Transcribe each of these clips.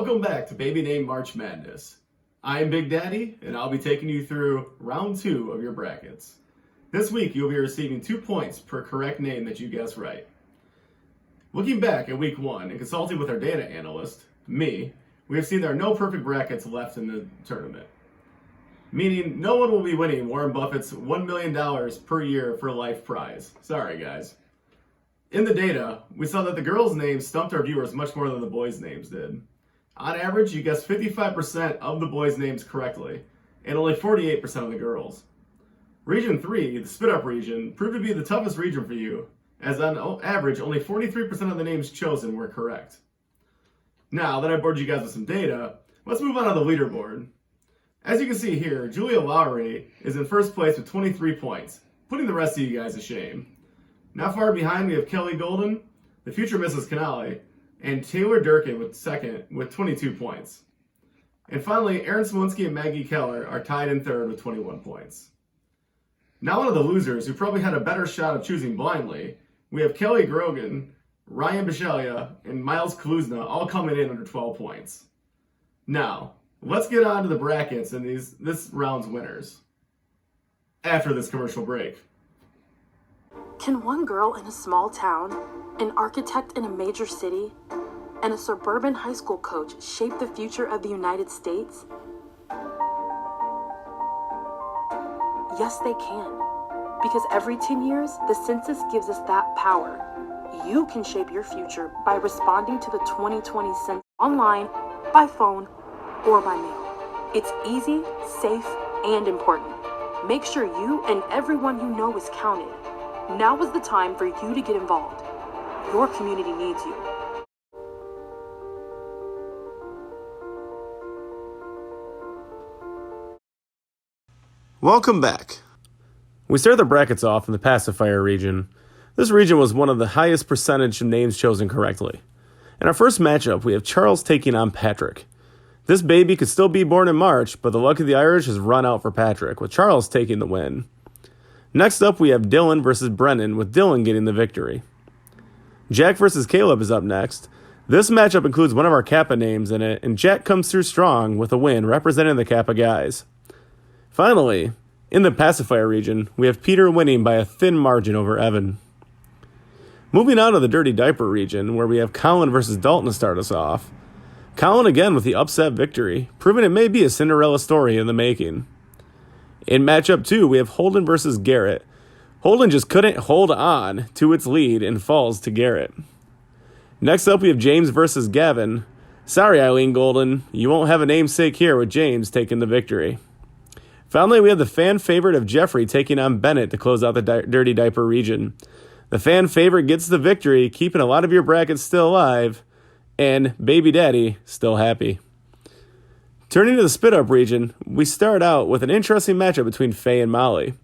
Welcome back to Baby Name March Madness. I am Big Daddy, and I'll be taking you through round 2 of your brackets. This week, you'll be receiving 2 points per correct name that you guess right. Looking back at week 1 and consulting with our data analyst, me, we have seen there are no perfect brackets left in the tournament. Meaning, no one will be winning Warren Buffett's $1 million per year for life prize. Sorry, guys. In the data, we saw that the girls' names stumped our viewers much more than the boys' names did. On average, you guessed 55% of the boys' names correctly, and only 48% of the girls. Region 3, the spit-up region, proved to be the toughest region for you, as on average, only 43% of the names chosen were correct. Now that I bored you guys with some data, let's move on to the leaderboard. As you can see here, Julia Lowry is in first place with 23 points, putting the rest of you guys to shame. Not far behind, we have Kelly Golden, the future Mrs. Canale, and Taylor Durkin with second with 22 points. And finally, Aaron Smolinski and Maggie Keller are tied in third with 21 points. Now one of the losers who probably had a better shot of choosing blindly, we have Kelly Grogan, Ryan Bishalia, and Miles Kaluzna all coming in under 12 points. Now, let's get on to the brackets and this round's winners after this commercial break. Can one girl in a small town, an architect in a major city, and a suburban high school coach shape the future of the United States? Yes, they can. Because every 10 years, the census gives us that power. You can shape your future by responding to the 2020 census online, by phone, or by mail. It's easy, safe, and important. Make sure you and everyone you know is counted. Now is the time for you to get involved. Your community needs you. Welcome back. We started the brackets off in the pacifier region. This region was one of the highest percentage of names chosen correctly. In our first matchup, we have Charles taking on Patrick. This baby could still be born in March, but the luck of the Irish has run out for Patrick, with Charles taking the win. Next up, we have Dylan versus Brennan, with Dylan getting the victory. Jack versus Caleb is up next. This matchup includes one of our Kappa names in it, and Jack comes through strong with a win representing the Kappa guys. Finally, in the pacifier region, we have Peter winning by a thin margin over Evan. Moving on to the dirty diaper region, where we have Colin versus Dalton to start us off. Colin again with the upset victory, proving it may be a Cinderella story in the making. In matchup 2, we have Holden versus Garrett. Holden just couldn't hold on to its lead and falls to Garrett. Next up, we have James versus Gavin. Sorry, Eileen Golden, you won't have a namesake here with James taking the victory. Finally, we have the fan favorite of Jeffrey taking on Bennett to close out the dirty diaper region. The fan favorite gets the victory, keeping a lot of your brackets still alive, and Baby Daddy still happy. Turning to the spit-up region, we start out with an interesting matchup between Faye and Molly.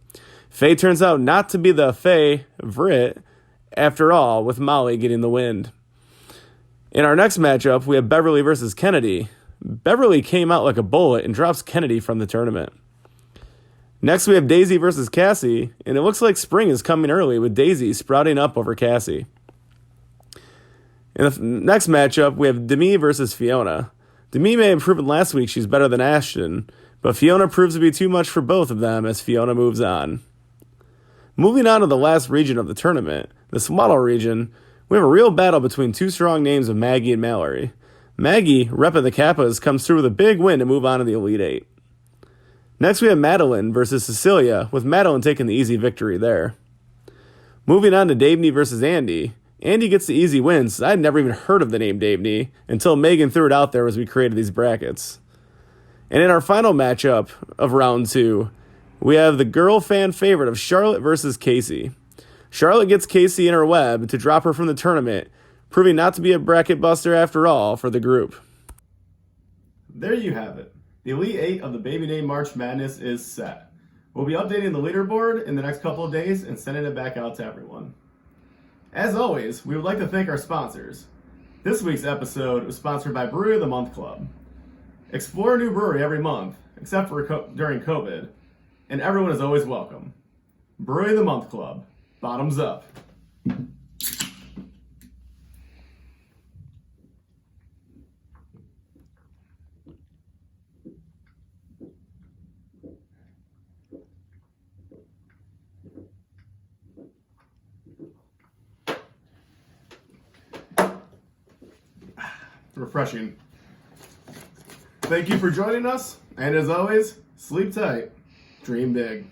Faye turns out not to be the favorite after all, with Molly getting the win. In our next matchup, we have Beverly versus Kennedy. Beverly came out like a bullet and drops Kennedy from the tournament. Next, we have Daisy versus Cassie, and it looks like spring is coming early with Daisy sprouting up over Cassie. In the next matchup, we have Demi versus Fiona. Demi may have proven last week she's better than Ashton, but Fiona proves to be too much for both of them as Fiona moves on. Moving on to the last region of the tournament, the Swaddle region, we have a real battle between two strong names of Maggie and Mallory. Maggie, rep of the Kappas, comes through with a big win to move on to the Elite Eight. Next we have Madeline versus Cecilia, with Madeline taking the easy victory there. Moving on to Davney versus Andy. Andy gets the easy win, since I'd never even heard of the name Davney until Megan threw it out there as we created these brackets. And in our final matchup of round 2, we have the girl fan favorite of Charlotte versus Casey. Charlotte gets Casey in her web to drop her from the tournament, proving not to be a bracket buster after all for the group. There you have it. The Elite 8 of the Baby Name March Madness is set. We'll be updating the leaderboard in the next couple of days and sending it back out to everyone. As always, we would like to thank our sponsors. This week's episode was sponsored by Brewery of the Month Club. Explore a new brewery every month, except for during COVID, and everyone is always welcome. Brewery of the Month Club. Bottoms up. refreshing. Thank you for joining us, and as always, sleep tight, dream big.